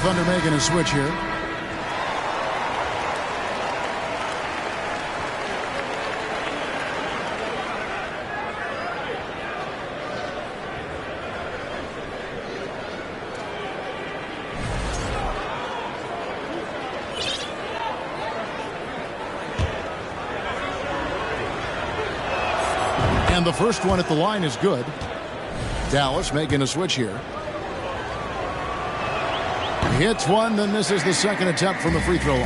Thunder making a switch here. And the first one at the line is good. Dallas making a switch here. Hits one, then misses the second attempt from the free throw line.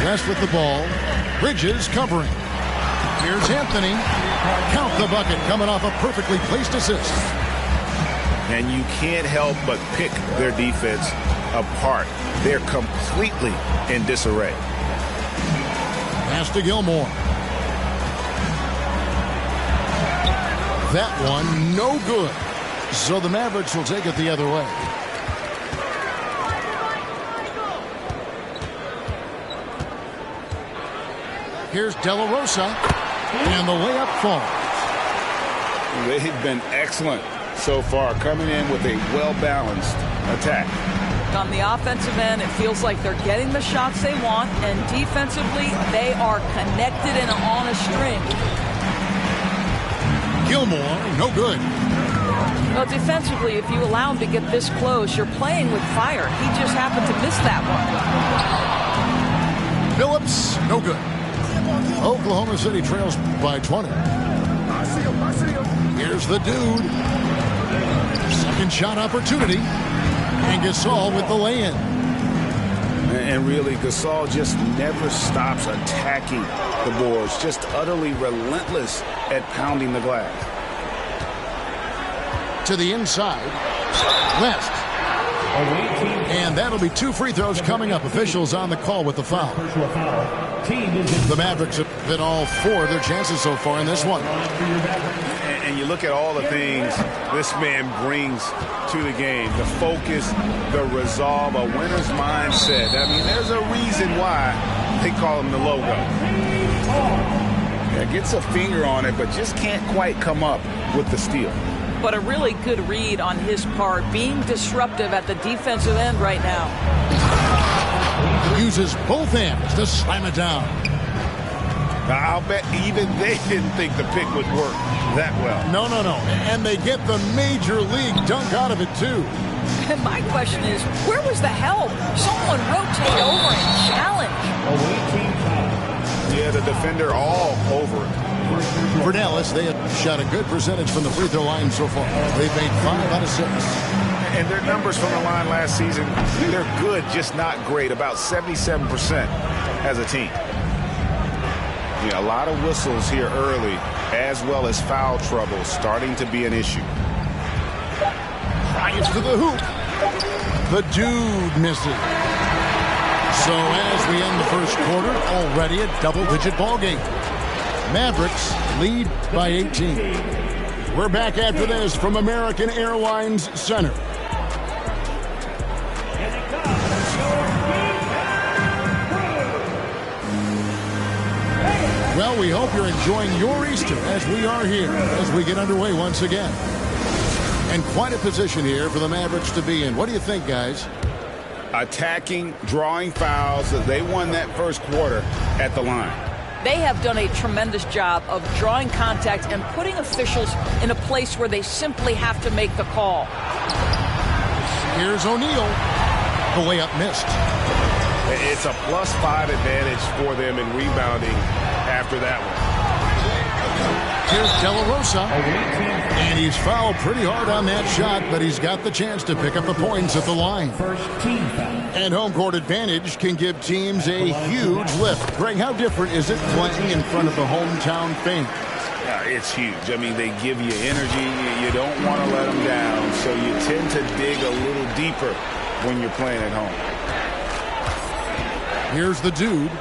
West with the ball. Bridges covering. Here's Anthony. Count the bucket, coming off a perfectly placed assist. And you can't help but pick their defense apart. They're completely in disarray. Pass to Gilmore. That one, no good. So the Mavericks will take it the other way. Here's De La Rosa, and the layup falls. They've been excellent so far, coming in with a well-balanced attack. On the offensive end, it feels like they're getting the shots they want, and defensively, they are connected and on a string. Gilmore, no good. Well, defensively, if you allow him to get this close, you're playing with fire. He just happened to miss that one. Phillips, no good. Oklahoma City trails by 20. Here's the dude. Second shot opportunity. And Gasol with the lay-in. And really, Gasol just never stops attacking the boards. Just utterly relentless at pounding the glass. To the inside. West. And that'll be 2 free throws coming up. Officials on the call with the foul. The Mavericks have been all 4 of their chances so far in this one. And you look at all the things this man brings to the game. The focus, the resolve, a winner's mindset. I mean, there's a reason why they call him the logo. Yeah, gets a finger on it, but just can't quite come up with the steal. But a really good read on his part, being disruptive at the defensive end right now. Uses both hands to slam it down. I'll bet even they didn't think the pick would work that well. No. And they get the major league dunk out of it, too. And my question is, where was the help? Someone rotate over and challenge. Yeah, the defender all over it. For Dallas, they have shot a good percentage from the free throw line so far. They've made 5 out of 6. And their numbers from the line last season, they're good, just not great. About 77% as a team. Yeah, a lot of whistles here early, as well as foul trouble starting to be an issue. Bryant's to the hoop. The dude misses. So as we end the first quarter, already a double-digit ball game. Mavericks lead by 18. We're back after this from American Airlines Center. Well, we hope you're enjoying your Easter as we are here as we get underway once again. And quite a position here for the Mavericks to be in. What do you think, guys? Attacking, drawing fouls. They won that first quarter at the line. They have done a tremendous job of drawing contact and putting officials in a place where they simply have to make the call. Here's O'Neal. The layup missed. It's a +5 advantage for them in rebounding after that one. Here's De La Rosa. And he's fouled pretty hard on that shot, but he's got the chance to pick up the points at the line. And home court advantage can give teams a huge lift. Greg, how different is it playing in front of the hometown fans? It's huge. I mean, they give you energy. You don't want to let them down, so you tend to dig a little deeper when you're playing at home. Here's the dude.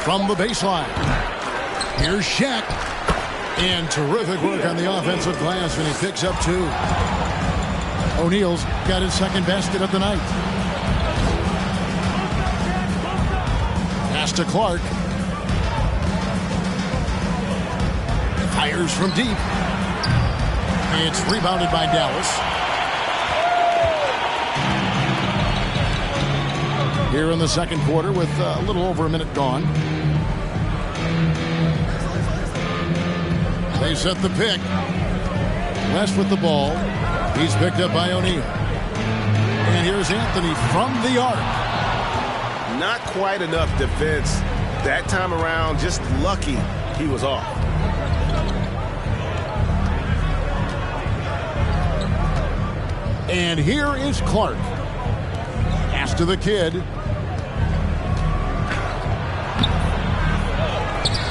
From the baseline. Here's Shaq. And terrific work on the offensive glass, and he picks up 2. O'Neal's got his second basket of the night. Pass to Clark. Fires from deep. It's rebounded by Dallas. Here in the second quarter with a little over a minute gone. They set the pick. West with the ball. He's picked up by O'Neal. And here's Anthony from the arc. Not quite enough defense that time around. Just lucky he was off. And here is Clark. Pass to the kid.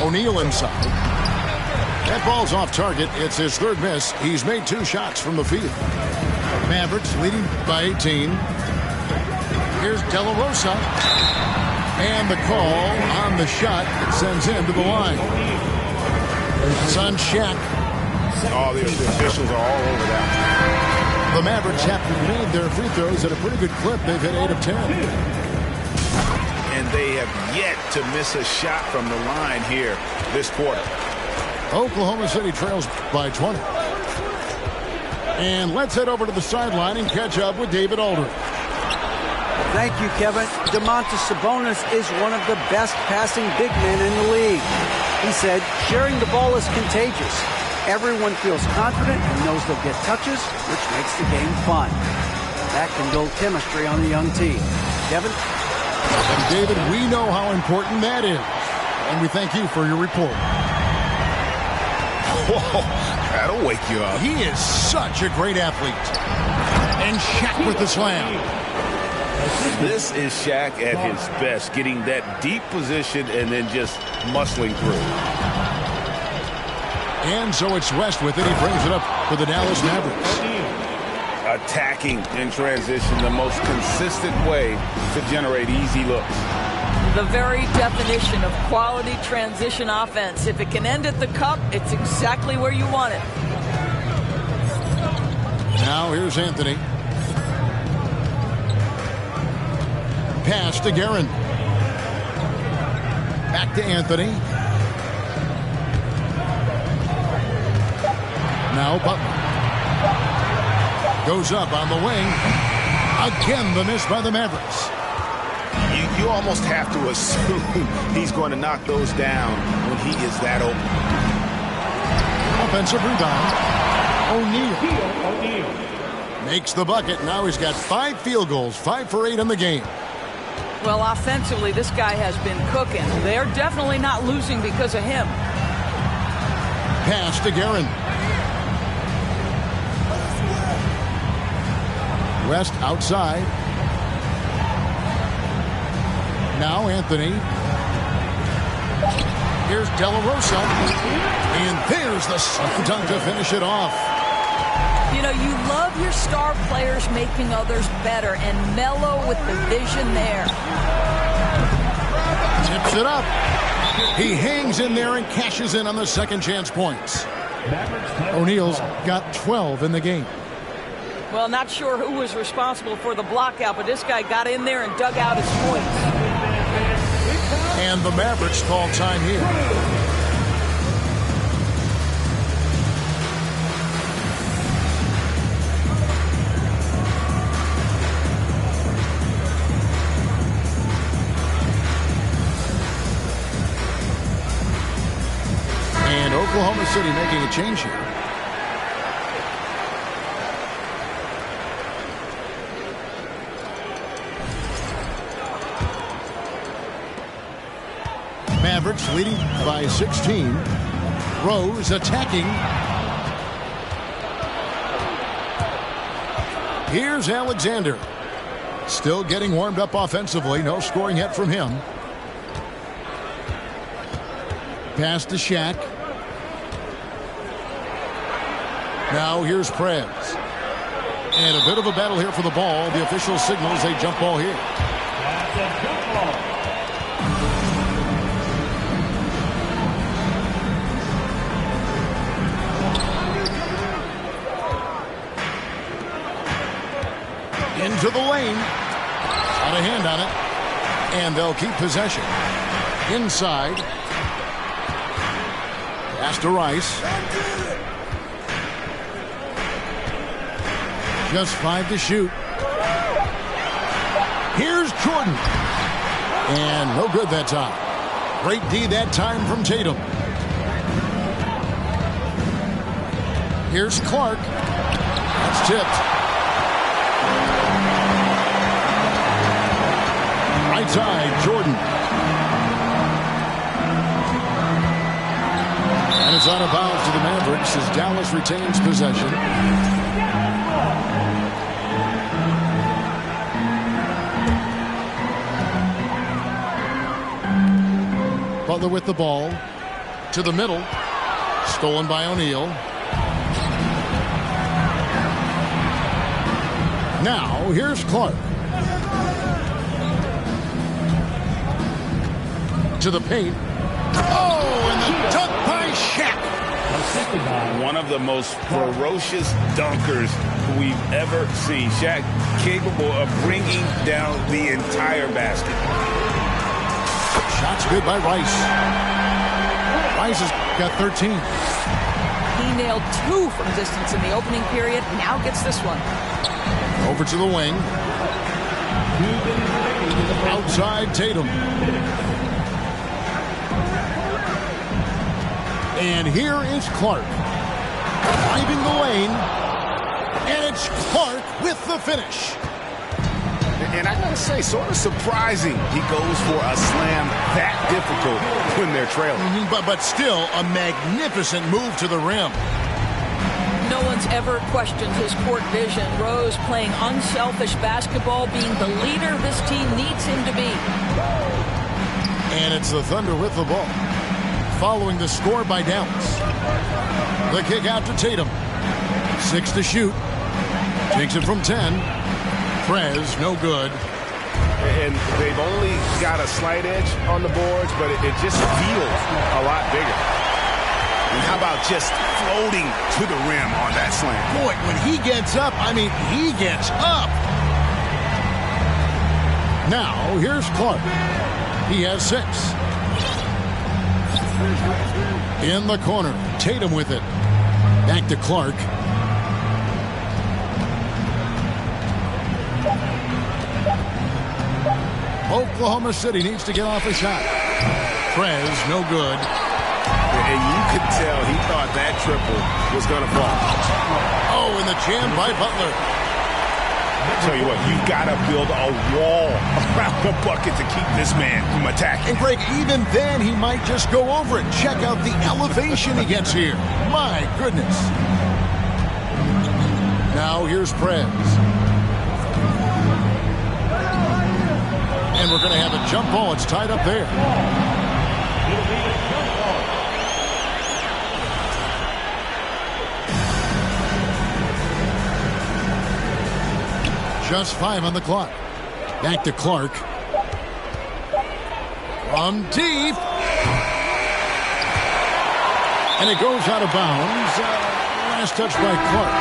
O'Neal inside. That ball's off target. It's his third miss. He's made 2 shots from the field. Mavericks leading by 18. Here's De La Rosa. And the call on the shot sends him to the line. It's on Shaq. Oh, the officials are all over that. The Mavericks have made their free throws at a pretty good clip. They've hit 8 of 10. And they have yet to miss a shot from the line here this quarter. Oklahoma City trails by 20. And let's head over to the sideline and catch up with David Aldridge. Thank you, Kevin. Domantas Sabonis is one of the best passing big men in the league. He said, sharing the ball is contagious. Everyone feels confident and knows they'll get touches, which makes the game fun. That can build chemistry on a young team. Kevin? And David, we know how important that is. And we thank you for your report. Whoa, that'll wake you up. He is such a great athlete. And Shaq with the slam. This is Shaq at his best, getting that deep position and then just muscling through. And so it's West with it. He brings it up for the Dallas Mavericks. Attacking in transition, the most consistent way to generate easy looks. The very definition of quality transition offense. If it can end at the cup, it's exactly where you want it. Now here's Anthony. Pass to Guerin. Back to Anthony. Now Butler. Goes up on the wing. Again, the miss by the Mavericks. You almost have to assume he's going to knock those down when he is that open. Offensive rebound. O'Neal makes the bucket. Now he's got 5 field goals, 5 for 8 in the game. Well, offensively, this guy has been cooking. They're definitely not losing because of him. Pass to Guerin. West outside. Now Anthony. Here's De La Rosa. And there's the slam dunk to finish it off. You know, you love your star players making others better, and Melo with the vision there. Tips it up. He hangs in there and cashes in on the second chance points. O'Neal's got 12 in the game. Well, not sure who was responsible for the block out, but this guy got in there and dug out his points. And the Mavericks call time here. And Oklahoma City making a change here. Mavericks leading by 16. Rose attacking. Here's Alexander. Still getting warmed up offensively. No scoring yet from him. Pass to Shaq. Now here's Prez. And a bit of a battle here for the ball. The official signals a jump ball here. Into the lane. Got a hand on it. And they'll keep possession. Inside. Pass to Rice. Just 5 to shoot. Here's Jordan. And no good that time. Great D that time from Tatum. Here's Clark. That's tipped. Right side, Jordan. And it's out of bounds to the Mavericks as Dallas retains possession. Butler with the ball. To the middle. Stolen by O'Neal. Now, here's Clark. To the paint. Oh, and the dunk by Shaq. One of the most ferocious dunkers we've ever seen. Shaq capable of bringing down the entire basket. Shot's good by Rice. Rice has got 13. He nailed 2 from distance in the opening period. Now gets this one. Over to the wing. Outside Tatum. And here is Clark. Driving the lane. And it's Clark with the finish. And I gotta say, sort of surprising he goes for a slam that difficult when they're trailing. But still a magnificent move to the rim. No one's ever questioned his court vision. Rose playing unselfish basketball, being the leader this team needs him to be. And it's the Thunder with the ball. Following the score by Dallas. The kick out to Tatum. 6 to shoot. Takes it from 10. Prez, no good. And they've only got a slight edge on the boards, but it just feels a lot bigger. And how about just floating to the rim on that slam? Boy, when he gets up, I mean, he gets up. Now, here's Clark. He has 6. In the corner, Tatum with it. Back to Clark. Oklahoma City needs to get off a shot. Prez, no good. And you could tell he thought that triple was going to fall. Oh, and the jam by Butler. I'll tell you what, you've got to build a wall around the bucket to keep this man from attacking. And Greg, even then, he might just go over it. Check out the elevation he gets here. My goodness. Now here's Prez. And we're going to have a jump ball. It's tied up there. Just 5 on the clock. Back to Clark. From deep. And it goes out of bounds. Last touch by Clark.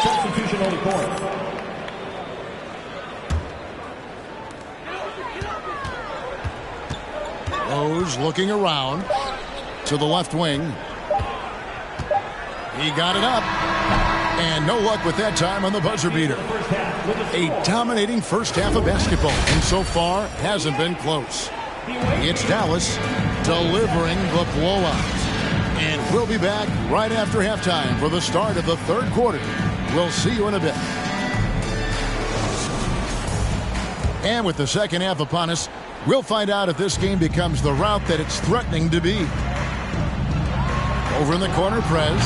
Substitution on the court. Rose looking around to the left wing. He got it up. And no luck with that time on the buzzer beater. A dominating first half of basketball. And so far, hasn't been close. It's Dallas delivering the blowout. And we'll be back right after halftime for the start of the third quarter. We'll see you in a bit. And with the second half upon us, we'll find out if this game becomes the route that it's threatening to be. Over in the corner, Prez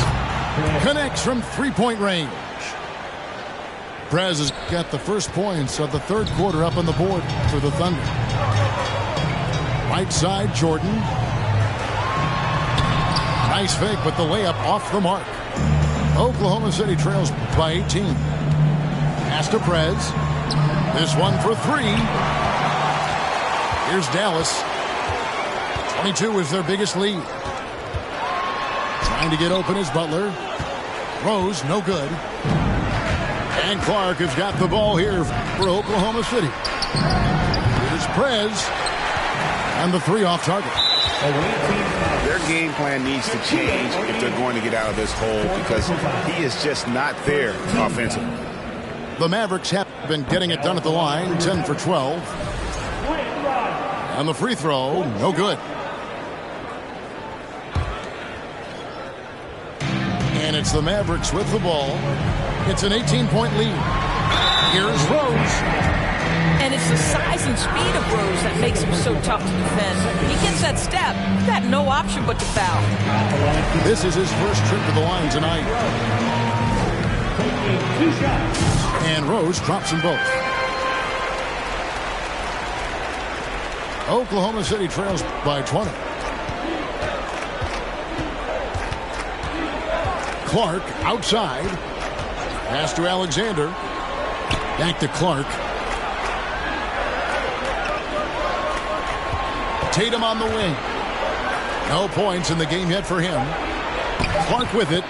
connects from three-point range. Prez has got the first points of the third quarter up on the board for the Thunder. Right side, Jordan. Nice fake, but the layup off the mark. Oklahoma City trails by 18. Pass to Prez. This one for 3. Here's Dallas. 22 is their biggest lead. Trying to get open is Butler. Rose, no good. And Clark has got the ball here for Oklahoma City. Here's Prez. And the 3 off target. Their game plan needs to change if they're going to get out of this hole because he is just not there offensively. The Mavericks have been getting it done at the line, 10 for 12. And the free throw, no good. And it's the Mavericks with the ball. It's an 18-point lead. Here's Rose. And it's the size and speed of Rose that makes him so tough to defend. He gets that step, he's got no option but to foul. This is his first trip to the line tonight. And Rose drops them both. Oklahoma City trails by 20. Clark outside. Pass to Alexander. Back to Clark. Tatum on the wing. No points in the game yet for him. Clark with it.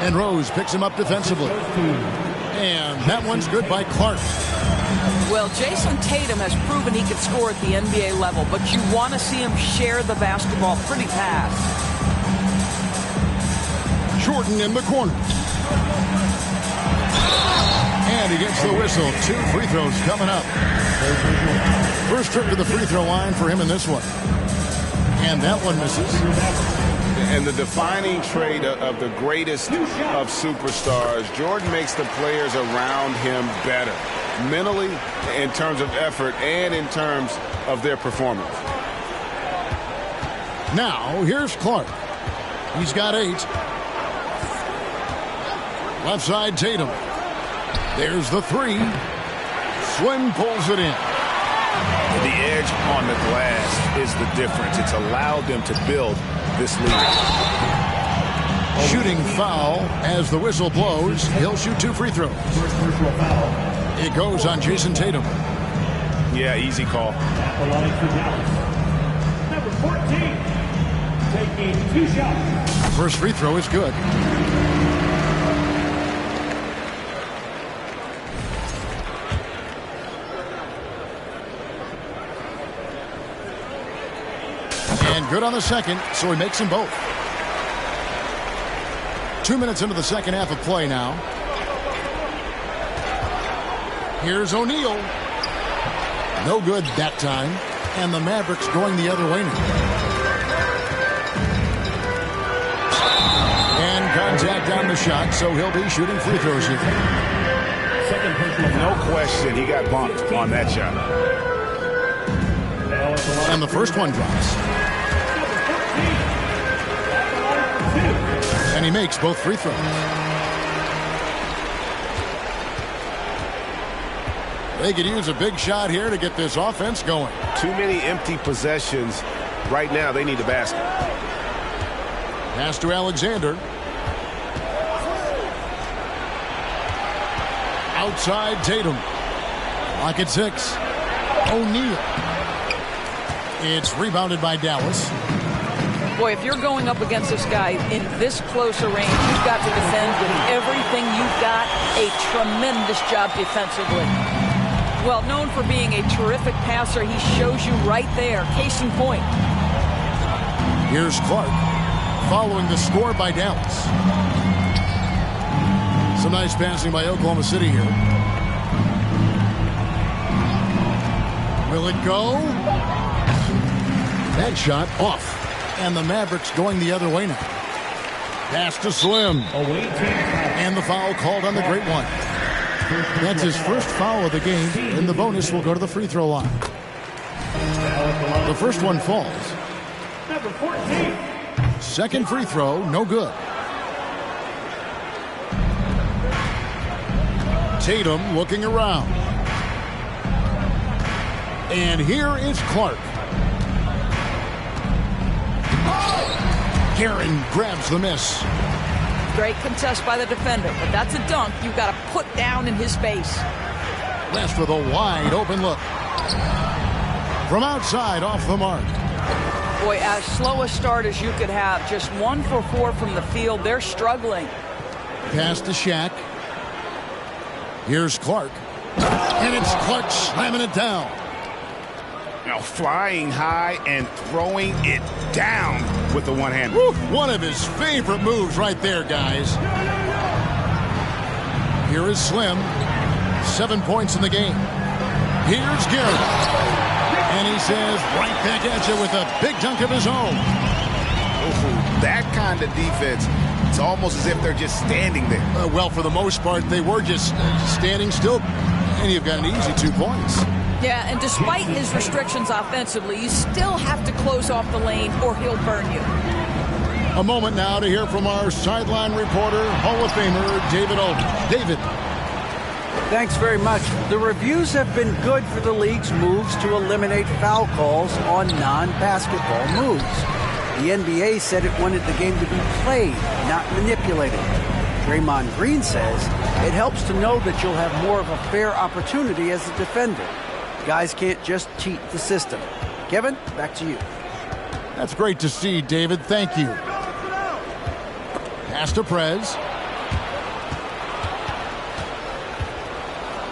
And Rose picks him up defensively. And that one's good by Clark. Well, Jason Tatum has proven he can score at the NBA level, but you want to see him share the basketball pretty fast. Jordan in the corner. And he gets the whistle. 2 free throws coming up. First trip to the free throw line for him in this one. And that one misses. And the defining trait of the greatest of superstars, Jordan makes the players around him better. Mentally, in terms of effort, and in terms of their performance. Now, here's Clark. He's got 8. Left side, Tatum. There's the 3. Swin pulls it in. The edge on the glass is the difference. It's allowed them to build this lead. Shooting foul as the whistle blows. He'll shoot 2 free throws. It goes on Jason Tatum. Yeah, easy call. Number 14, taking 2 shots. First free throw is good. And good on the second, so he makes them both. 2 minutes into the second half of play now. Here's O'Neal. No good that time. And the Mavericks going the other way now. And contact on the shot, so he'll be shooting free throws here. No question, he got bumped on that shot. And the first one drops. And he makes both free throws. They could use a big shot here to get this offense going. Too many empty possessions. Right now, they need the basket. Pass to Alexander. Outside Tatum. Lock at 6. O'Neal. It's rebounded by Dallas. Boy, if you're going up against this guy in this close a range, you've got to defend with everything you've got. A tremendous job defensively. Well, known for being a terrific passer, he shows you right there. Case in point. Here's Clark, following the score by Dallas. Some nice passing by Oklahoma City here. Will it go? That shot off. And the Mavericks going the other way now. Pass to Slim. And the foul called on the great one. That's his first foul of the game, and the bonus will go to the free throw line. The first one falls. Number 14. Second free throw, no good. Tatum looking around. And here is Clark. Heron grabs the miss. Great contest by the defender, but that's a dunk you've got to put down in his face. West with a wide open look. From outside, off the mark. Boy, as slow a start as you could have. Just 1 for 4 from the field. They're struggling. Pass to Shaq. Here's Clark. And it's Clark slamming it down. Now flying high and throwing it down with the one-hand. One of his favorite moves right there, guys. Here is Slim. 7 points in the game. Here's Garrett. And he says right back at you with a big dunk of his own. That kind of defense, it's almost as if they're just standing there. Well, for the most part, they were just standing still. And you've got an easy 2 points. Yeah, and despite his restrictions offensively, you still have to close off the lane or he'll burn you. A moment now to hear from our sideline reporter, Hall of Famer David Olden. David. Thanks very much. The reviews have been good for the league's moves to eliminate foul calls on non-basketball moves. The NBA said it wanted the game to be played, not manipulated. Draymond Green says it helps to know that you'll have more of a fair opportunity as a defender. Guys can't just cheat the system. Kevin, back to you. That's great to see, David. Thank you. Pass to Prez.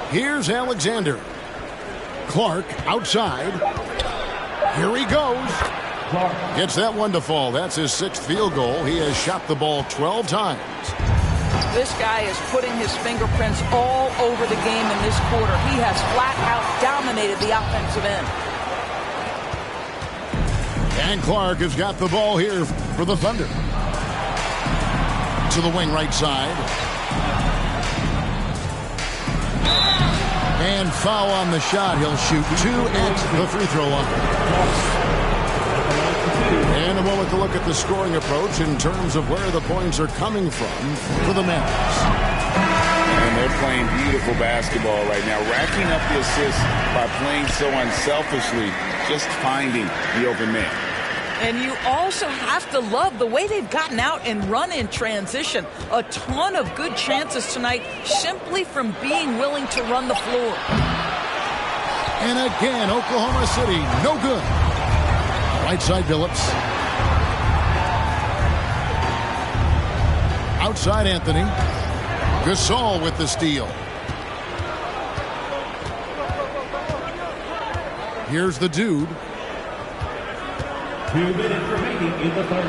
Here's Alexander. Clark outside. Here he goes. Gets that one to fall. That's his 6th field goal. He has shot the ball 12 times. This guy is putting his fingerprints all over the game in this quarter. He has flat out dominated the offensive end. And Clark has got the ball here for the Thunder. To the wing right side. And foul on the shot. He'll shoot 2 at the free throw line. And a moment to look at the scoring approach in terms of where the points are coming from for the Mavericks. And they're playing beautiful basketball right now, racking up the assists by playing so unselfishly, just finding the open man. And you also have to love the way they've gotten out and run in transition. A ton of good chances tonight simply from being willing to run the floor. And again, Oklahoma City, no good. Right side, Phillips. Outside, Anthony. Gasol with the steal. Here's the dude. 2 minutes remaining in the third.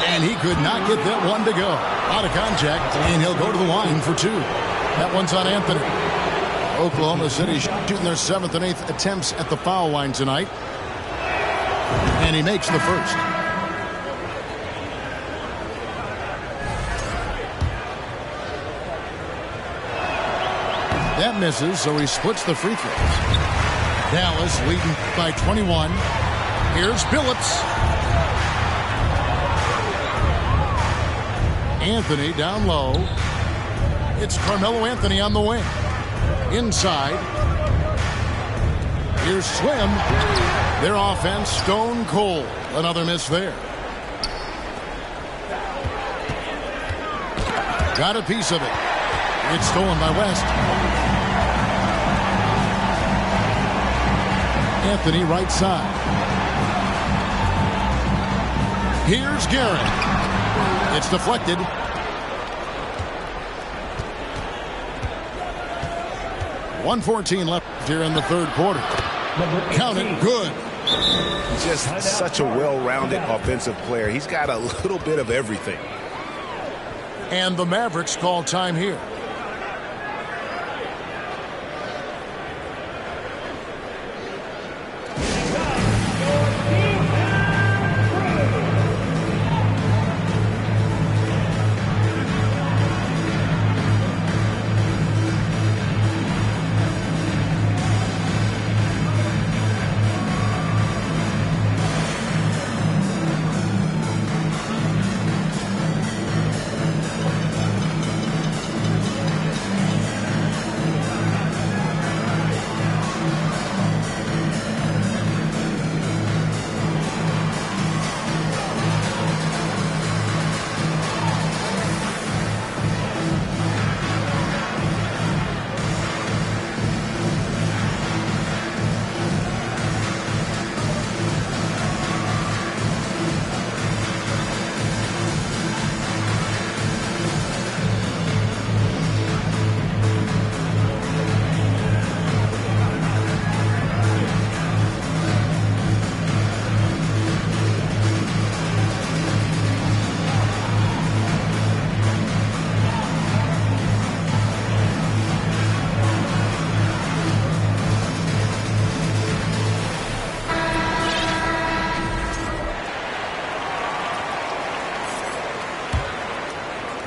And he could not get that one to go. Out of contact, and he'll go to the line for 2. That one's on Anthony. Oklahoma City shooting their 7th and 8th attempts at the foul line tonight. And he makes the first. That misses, so he splits the free throws. Dallas leading by 21. Here's Phillips. Anthony down low. It's Carmelo Anthony on the wing. Inside. Here's Slim. Their offense stone cold. Another miss there. Got a piece of it. It's stolen by West. Anthony right side. Here's Garrett. It's deflected. .114 left here in the third quarter. Count it, good. Just such a well-rounded offensive player. He's got a little bit of everything. And the Mavericks call time here.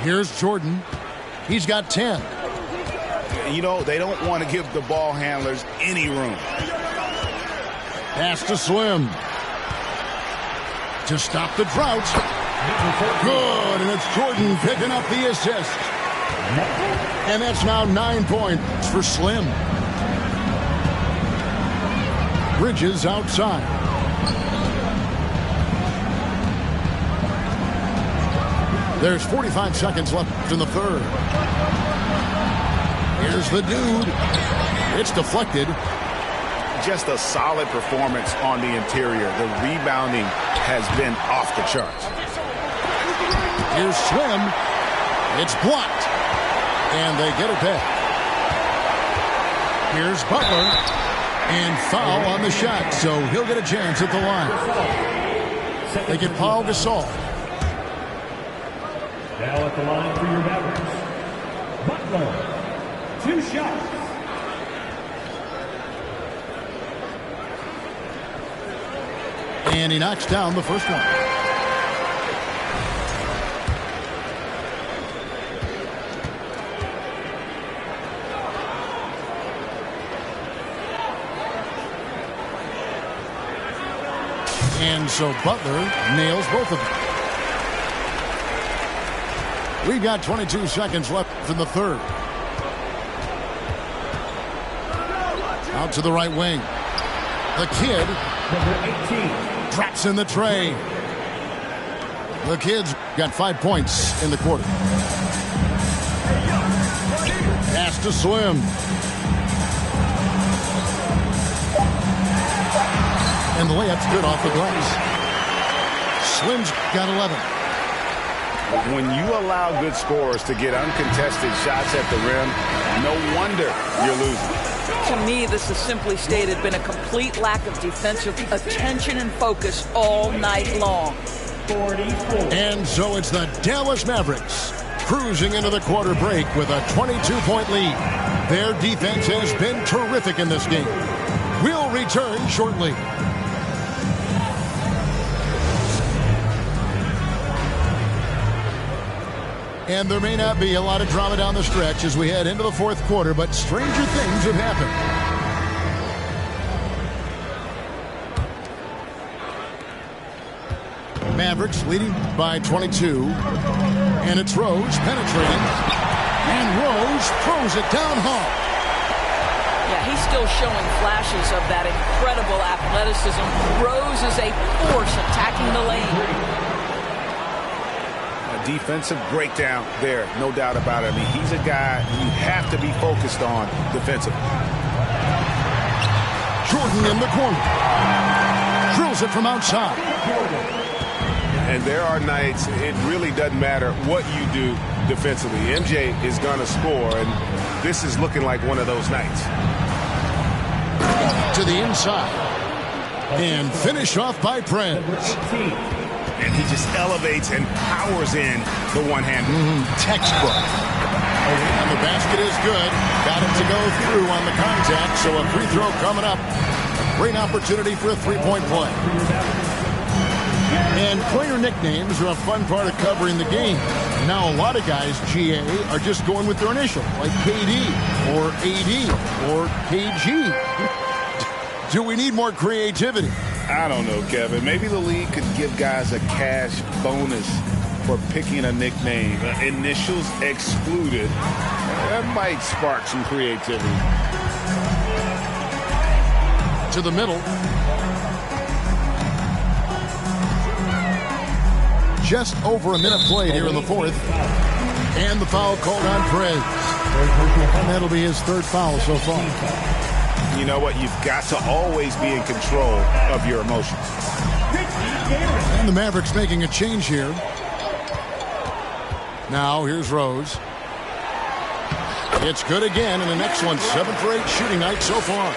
Here's Jordan. He's got 10. You know, they don't want to give the ball handlers any room. Pass to Slim. To stop the drought. Good, and it's Jordan picking up the assist. And that's now 9 points for Slim. Bridges outside. There's 45 seconds left in the third. Here's the dude. It's deflected. Just a solid performance on the interior. The rebounding has been off the charts. Here's Slim. It's blocked. And they get it back. Here's Butler. And foul on the shot, so he'll get a chance at the line. They get Paul Gasol. Now at the line for your Mavericks, Butler. 2 shots. And he knocks down the first one. And so Butler nails both of them. We've got 22 seconds left in the third. Out to the right wing. The kid Number 18. traps in the tray. The Kid's got 5 points in the quarter. Pass to Slim. And the layup's good off the glass. Slim's got 11. When you allow good scorers to get uncontested shots at the rim, no wonder you're losing. To me, this is simply stated been a complete lack of defensive attention and focus all night long. 44. And so it's the Dallas Mavericks cruising into the quarter break with a 22-point lead. Their defense has been terrific in this game. We'll return shortly. And there may not be a lot of drama down the stretch as we head into the fourth quarter, but stranger things have happened. Mavericks leading by 22. And it's Rose penetrating. And Rose throws it down hard. Yeah, he's still showing flashes of that incredible athleticism. Rose is a force attacking the lane. Defensive breakdown there, no doubt about it. I mean, he's a guy you have to be focused on defensively. Jordan in the corner. Drills it from outside. And there are nights it really doesn't matter what you do defensively. MJ is going to score, and this is looking like one of those nights. To the inside. And finish off by Prince. And he just elevates and powers in the one-hander. Textbook. And the basket is good. Got it to go through on the contact, so a free throw coming up. Great opportunity for a three-point play. And player nicknames are a fun part of covering the game. Now a lot of guys, GA, are just going with their initial, like KD or AD or KG. Do we need more creativity? I don't know, Kevin. Maybe the league could give guys a cash bonus for picking a nickname. Initials excluded. That might spark some creativity. To the middle. Just over a minute played here in the fourth. And the foul called on Perez. And that'll be his third foul so far. You know what? You've got to always be in control of your emotions. And the Mavericks making a change here. Now here's Rose. It's good again, and an excellent 7 for 8 shooting night so far.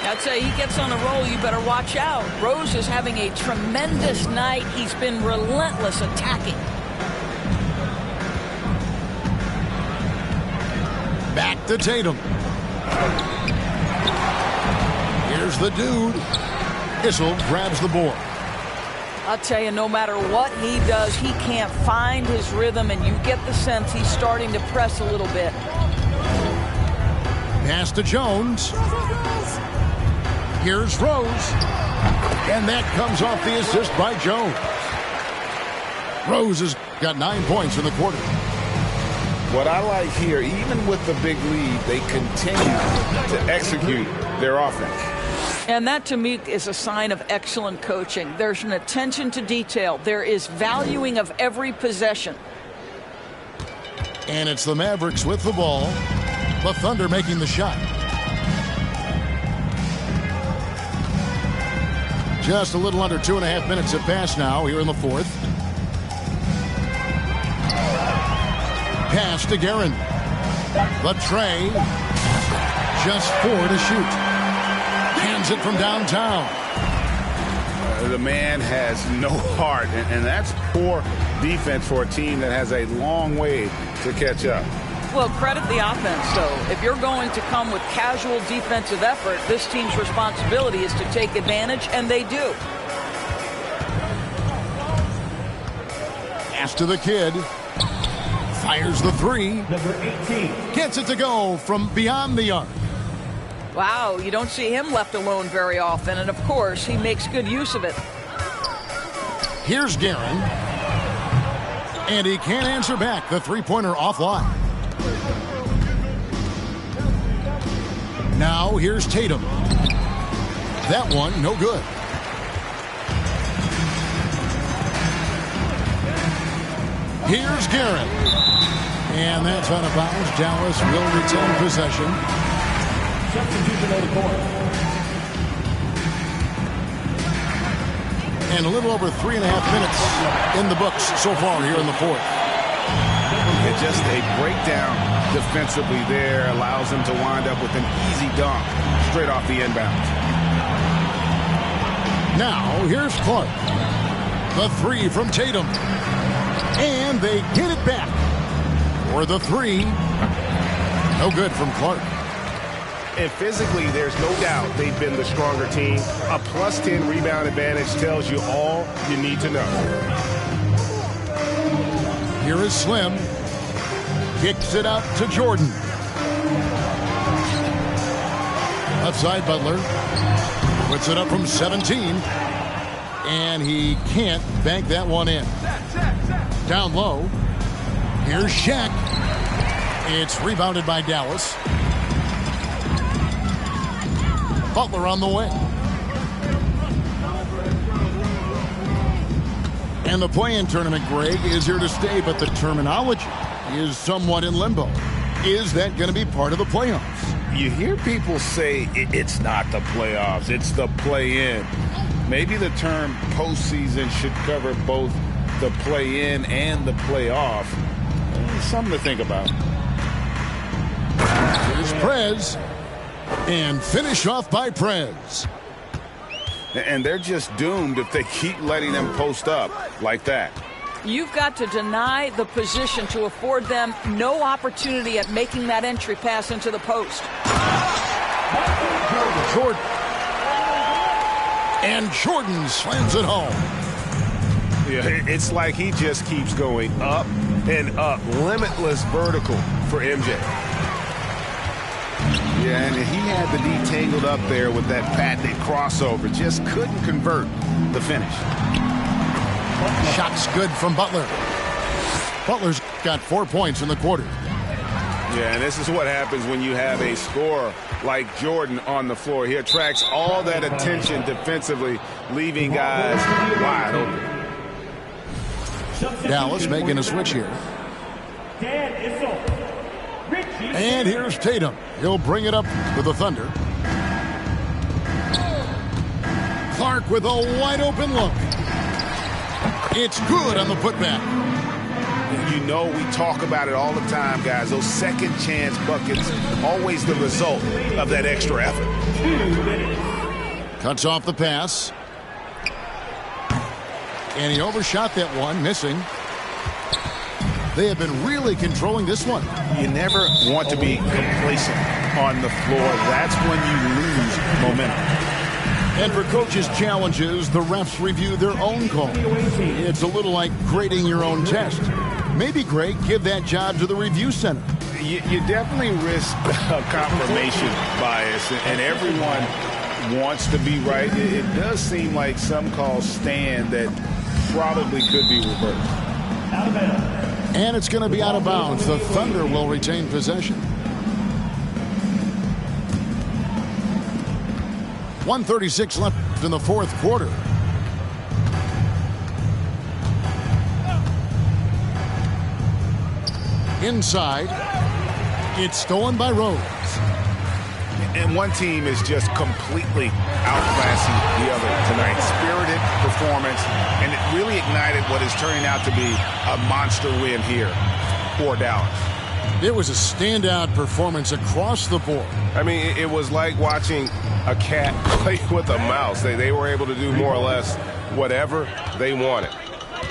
I'd say he gets on a roll, you better watch out. Rose is having a tremendous night. He's been relentless attacking. Back to Tatum. Here's the dude. Issel grabs the board. I'll tell you, no matter what he does, he can't find his rhythm, and you get the sense he's starting to press a little bit. Pass to Jones. Here's Rose. And that comes off the assist by Jones. Rose has got 9 points in the quarter. What I like here, even with the big lead, they continue to execute their offense. And that, to me, is a sign of excellent coaching. There's an attention to detail. There is valuing of every possession. And it's the Mavericks with the ball. The Thunder making the shot. Just a little under 2.5 minutes have passed now here in the fourth. Pass to Guerin. The tray. Just 4 to shoot. Hands it from downtown. The man has no heart, and that's poor defense for a team that has a long way to catch up. Well, credit the offense, though. If you're going to come with casual defensive effort, this team's responsibility is to take advantage, and they do. Pass to the kid. Fires the three. Number 18. Gets it to go from beyond the arc. Wow, you don't see him left alone very often, and of course, he makes good use of it. Here's Guerin. And he can't answer back. The three-pointer offline. Now here's Tatum. That one, no good. Here's Guerin. And that's out of bounds. Dallas will retain possession. Substitution on the court. And a little over 3.5 minutes in the books so far here in the fourth. And just a breakdown defensively there allows them to wind up with an easy dunk straight off the inbound. Now here's Clark. The three from Tatum. And they get it back. For the three. No good from Clark. And physically, there's no doubt they've been the stronger team. A plus 10 rebound advantage tells you all you need to know. Here is Slim. Kicks it out to Jordan. Left side, Butler. Puts it up from 17. And he can't bank that one in. Down low. Here's Shaq. It's rebounded by Dallas. Butler on the way. And the play-in tournament, Greg, is here to stay, but the terminology is somewhat in limbo. Is that going to be part of the playoffs? You hear people say it's not the playoffs, it's the play-in. Maybe the term postseason should cover both the play-in and the playoff. Something to think about. Here's Prez. And finish off by Prez. And they're just doomed if they keep letting them post up like that. You've got to deny the position to afford them no opportunity at making that entry pass into the post. Jordan. And Jordan slams it home. Yeah, it's like he just keeps going up and up. Limitless vertical for MJ. Yeah, and he had the D tangled up there with that patented crossover. Just couldn't convert the finish. Shot's good from Butler. Butler's got 4 points in the quarter. Yeah, and this is what happens when you have a scorer like Jordan on the floor. He attracts all that attention defensively, leaving guys wide open. Dallas making a switch here. And here's Tatum. He'll bring it up with the Thunder. Clark with a wide open look. It's good on the putback. You know we talk about it all the time, guys. Those second chance buckets, always the result of that extra effort. Cuts off the pass. And he overshot that one, missing. They have been really controlling this one. You never want to be complacent on the floor. That's when you lose momentum. And for coaches' challenges, the refs review their own call. It's a little like grading your own test. Maybe, Greg, give that job to the review center. You definitely risk confirmation bias, and everyone wants to be right. It does seem like some calls stand that probably could be reversed. And it's going to be out of bounds. The Thunder will retain possession. 1:36 left in the fourth quarter. Inside, it's stolen by Rose. And one team is just completely outclassing the other tonight. Spirited performance, and it really ignited what is turning out to be a monster win here for Dallas. It was a standout performance across the board. I mean, it was like watching a cat play with a mouse. They were able to do more or less whatever they wanted.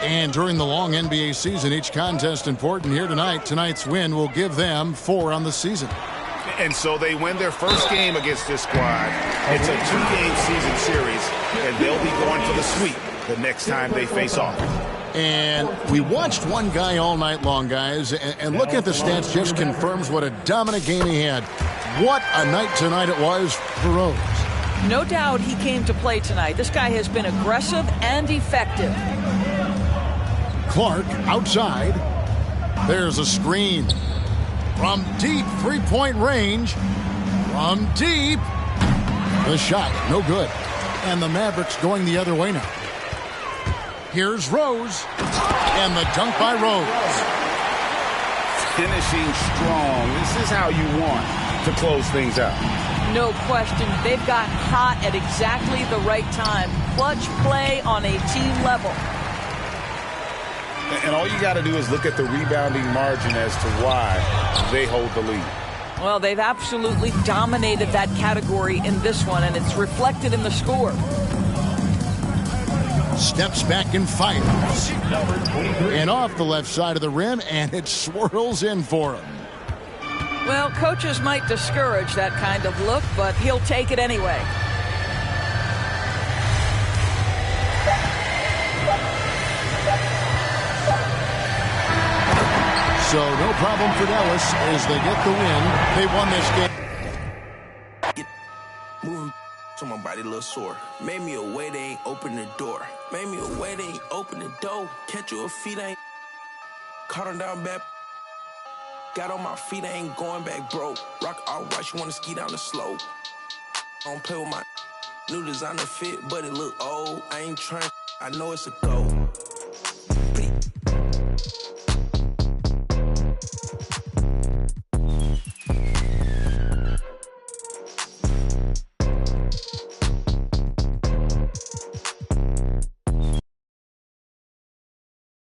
And during the long NBA season, each contest important here tonight. Tonight's win will give them 4 on the season. And so they win their first game against this squad. It's a 2-game season series, and they'll be going for the sweep the next time they face off. And we watched one guy all night long, guys, and looking at the stats just confirms what a dominant game he had. What a night tonight it was for Rose. No doubt he came to play tonight. This guy has been aggressive and effective. Clark outside. There's a screen. From deep three-point range. From deep. The shot, no good. And the Mavericks going the other way now. Here's Rose. And the dunk by Rose. Finishing strong. This is how you want to close things out. No question. They've got hot at exactly the right time. Clutch play on a team level. And all you got to do is look at the rebounding margin as to why they hold the lead. Well, they've absolutely dominated that category in this one, and it's reflected in the score. Steps back and fires. And off the left side of the rim, and it swirls in for him. Well, coaches might discourage that kind of look, but he'll take it anyway. So no problem for Dallas as they get the win. They won this game. Moving to my body a little sore. Made me a way, they ain't open the door. Made me a way, they ain't open the door. Catch your feet, I ain't caught him down back. Got on my feet, I ain't going back, bro. Rock all white, you wanna ski down the slope. I don't play with my new designer fit, but it look old. I ain't trying, I know it's a go.